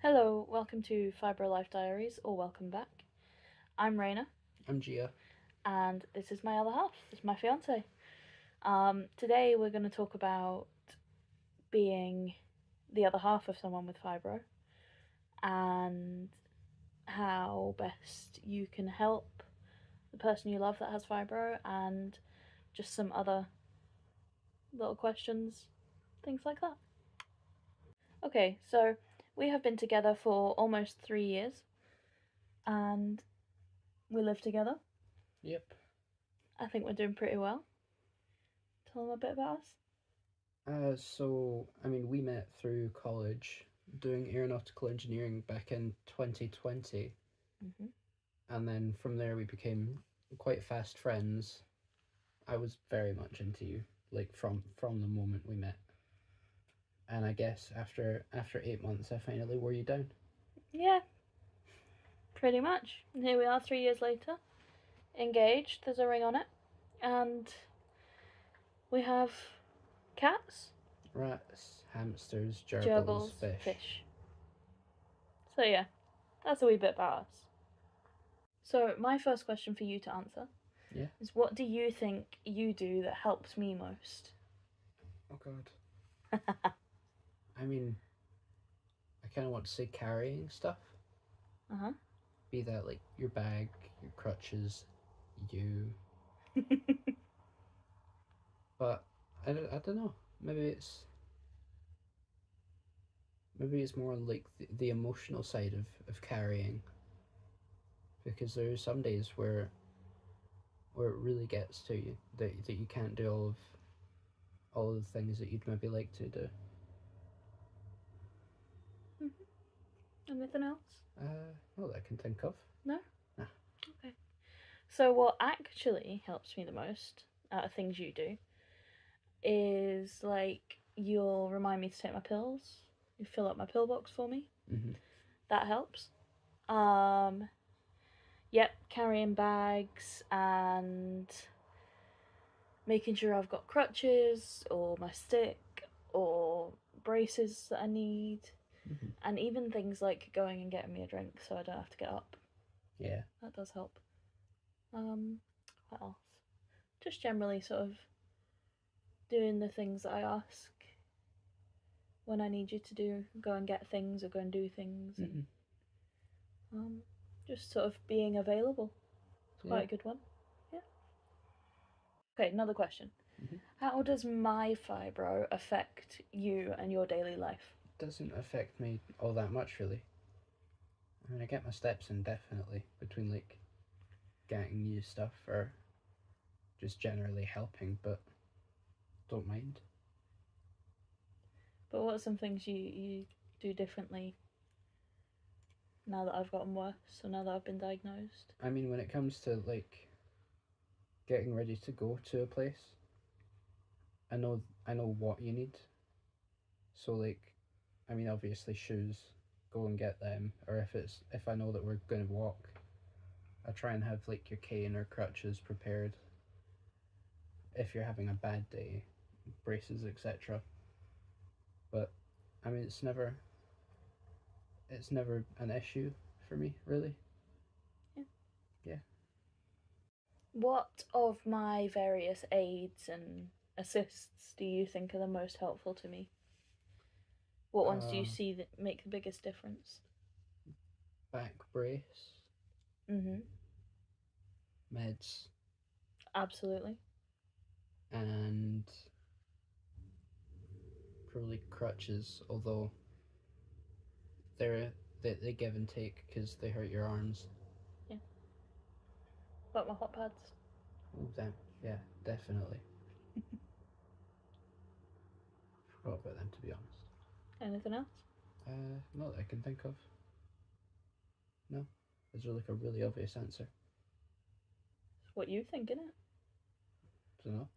Hello, welcome to Fibro Life Diaries, or welcome back. I'm Raina, I'm Gia. and this is my other half. This is my fiance. Today we're going to talk about being the other half of someone with fibro and how best you can help the person you love that has fibro, and just some other little questions, things like that. Okay, so we have been together for almost 3 years, and we live together. Yep. I think we're doing pretty well. Tell them a bit about us. We met through college doing aeronautical engineering back in 2020, Mm-hmm. and then from there we became quite fast friends. I was very much into you, like from the moment we met. And I guess after 8 months, I finally wore you down. Yeah, pretty much. And here we are 3 years later, engaged. There's a ring on it, and we have cats, Rats, hamsters, gerbils, gerbils, fish. fish. So yeah, that's a wee bit about us. So my first question for you to answer Yeah. is, what do you think you do that helps me most? Oh God. I mean, I kind of want to say carrying stuff. Uh Be that like your bag, your crutches, you. huh. But I don't know. Maybe it's more like the emotional side of carrying, because there are some days where it really gets to you that you can't do all of the things that you'd maybe like to do. Anything else? Not that I can think of. No. Nah. Okay. So what actually helps me the most out of things you do is, like, you'll remind me to take my pills. You fill up my pill box for me. Mm-hmm. That helps. Um, yep, carrying bags and making sure I've got crutches or my stick or braces that I need, Mm-hmm. and even things like going and getting me a drink so I don't have to get up. Yeah. That does help. What else? Just generally sort of doing the things that I ask when I need you to do, go and get things or go and do things, and just sort of being available. It's quite a good one. Yeah. Okay, another question. Mm-hmm. How does my fibro affect you and your daily life? Doesn't affect me all that much, really. I mean, I get my steps in definitely between like getting you stuff or just generally helping, but don't mind. But what are some things you do differently now that I've gotten worse, or now that I've been diagnosed? I mean, when it comes to like getting ready to go to a place, I know what you need. So like, I mean, obviously shoes, go and get them. Or if I know that we're going to walk, I try and have like your cane or crutches prepared. If you're having a bad day, braces, etc. But I mean, it's never an issue for me, really. Yeah. Yeah. What of my various aids and assists do you think are the most helpful to me? What ones do you Uh, see that make the biggest difference? Back brace, Mm-hmm. meds, Absolutely. and probably crutches. Although they're they give and take because they hurt your arms. Yeah. But my hot pads. Oh damn! Yeah, definitely. Forgot about them, to be honest. Anything else? Not that I can think of. No. Is there like a really obvious answer? It's what you think, innit? Don't know.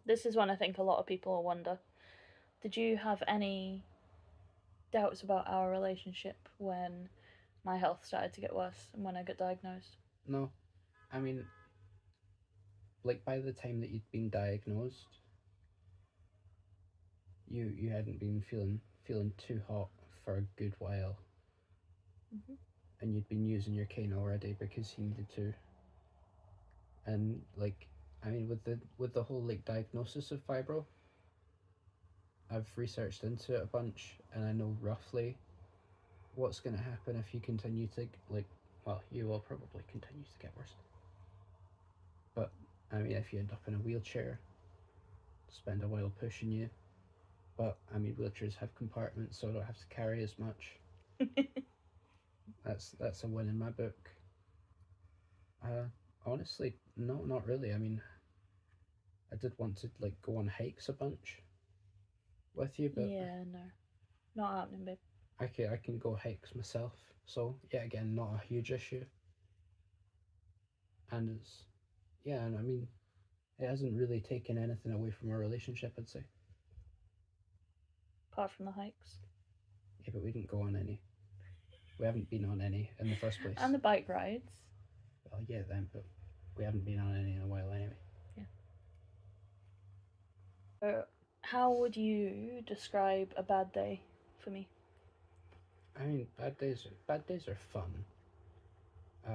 This is one I think a lot of people wonder. Did you have any doubts about our relationship when my health started to get worse and when I got diagnosed? No. I mean, like by the time that you'd been diagnosed, you hadn't been feeling too hot for a good while, and you'd been using your cane already because you needed to. And like, I mean, with the whole like diagnosis of fibro, I've researched into it a bunch, and I know roughly what's going to happen if you continue to like. Well, you will probably continue to get worse. But I mean, if you end up in a wheelchair, spend a while pushing you. But I mean, wheelchairs have compartments, so I don't have to carry as much. That's a win in my book. Honestly, no, not really. I mean, I did want to like go on hikes a bunch with you, but yeah, no, not happening, babe. I can go hikes myself. So yeah, again, not a huge issue. And it's yeah, and I mean, it hasn't really taken anything away from our relationship, I'd say. Apart from the hikes Yeah, but we didn't go on any. We haven't been on any in the first place. and the bike rides. Well, yeah, then, but we haven't been on any in a while anyway. Yeah. How would you describe a bad day for me? I mean, bad days are fun.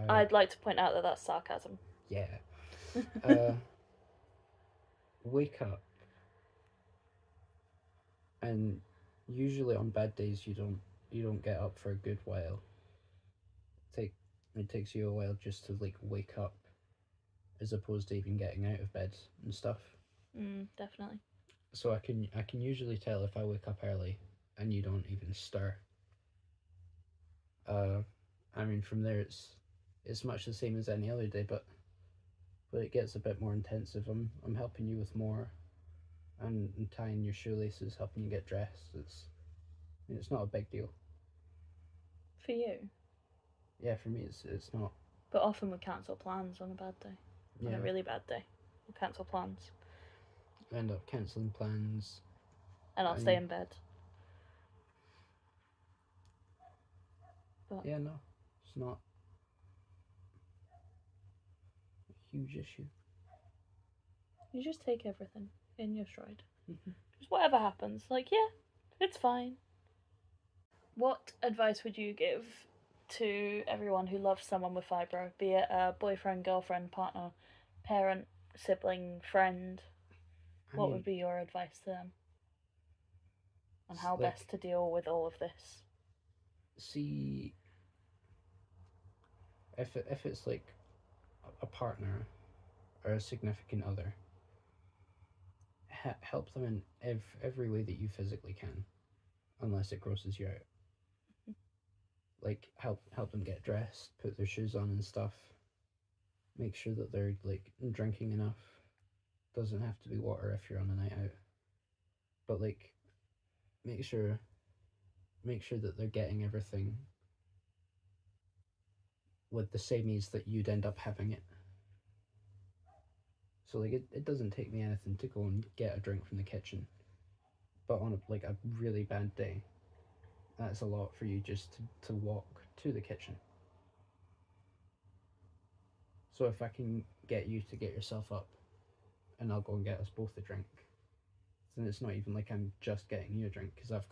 I'd like to point out that that's sarcasm. Yeah. Wake up, and usually on bad days you don't get up for a good while. It takes you a while just to like wake up, as opposed to even getting out of bed and stuff. Definitely. So I can usually tell if I wake up early and you don't even stir. I mean, from there it's much the same as any other day, but it gets a bit more intensive. I'm helping you with more, and tying your shoelaces, helping you get dressed. It's not a big deal. For you? Yeah, for me it's not. But often we cancel plans on a bad day. Yeah. On a really bad day, we'll cancel plans. End up cancelling plans. And I'll stay in bed. But yeah, no, it's not a huge issue. You just take everything in your stride. Just whatever happens, like, yeah, it's fine. What advice would you give to everyone who loves someone with fibro, be it a boyfriend, girlfriend, partner, parent, sibling, friend? What would be your advice to them on how like, best to deal with all of this? See, if it's like a partner or a significant other, help them in every way that you physically can, unless it grosses you out. Like help them get dressed, put their shoes on and stuff. Make sure that they're like drinking enough. Doesn't have to be water if you're on a night out, but like make sure that they're getting everything with the same ease that you'd end up having it. So like it doesn't take me anything to go and get a drink from the kitchen, but on a really bad day, that's a lot for you just to walk to the kitchen. So if I can get you to get yourself up and I'll go and get us both a drink, then it's not even like I'm just getting you a drink, because I've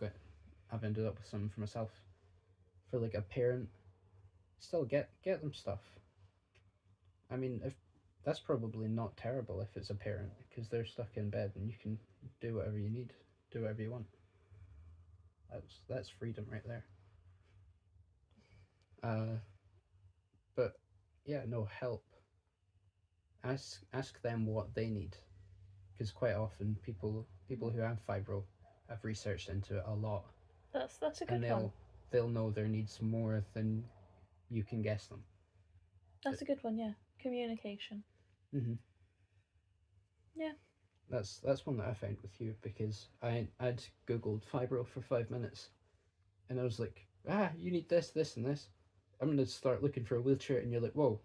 ended up with something for myself. For like a parent, still get them stuff. I mean, if that's probably not terrible if it's a parent, because they're stuck in bed and you can do whatever you need, do whatever you want. That's freedom right there. But yeah, no, help. Ask them what they need, because quite often people who have fibro have researched into it a lot. That's a good one. They'll know their needs more than you can guess them. That's a good one, yeah. Communication. Yeah. That's one that I found with you, because I'd googled fibro for 5 minutes, and I was like, you need this, this, and this. I'm gonna start looking for a wheelchair, and you're like, whoa,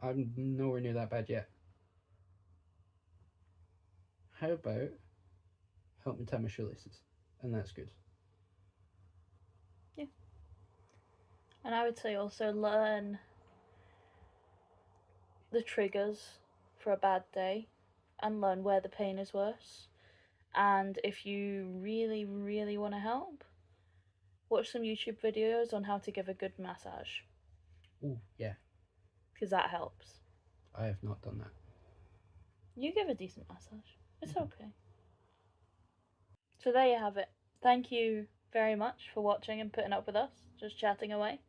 I'm nowhere near that bad yet. How about help me tie my shoelaces? And that's good. Yeah. And I would say also learn the triggers for a bad day and learn where the pain is worse. And if you really, really want to help, watch some YouTube videos on how to give a good massage, Ooh, yeah. because that helps. I have not done that. You give a decent massage. It's Mhm. okay. So there you have it. Thank you very much for watching and putting up with us, just chatting away.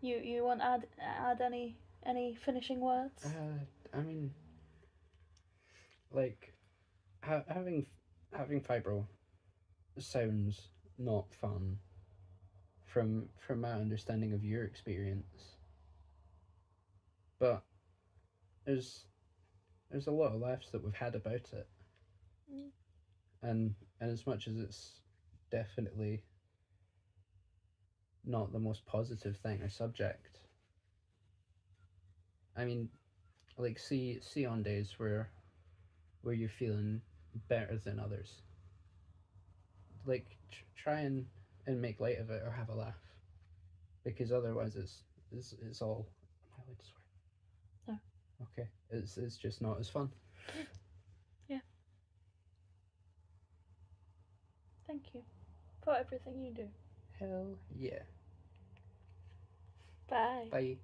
You want to add any finishing words? I mean, like having fibro sounds not fun from my understanding of your experience, but there's there's a lot of laughs that we've had about it, Mm. and as much as it's definitely not the most positive thing or subject, I mean, like see on days where you're feeling better than others, like try and make light of it or have a laugh, because otherwise it's all. Am I allowed to swear? No. Okay, it's just not as fun. Yeah. Thank you for everything you do. Hell yeah. Bye. Bye.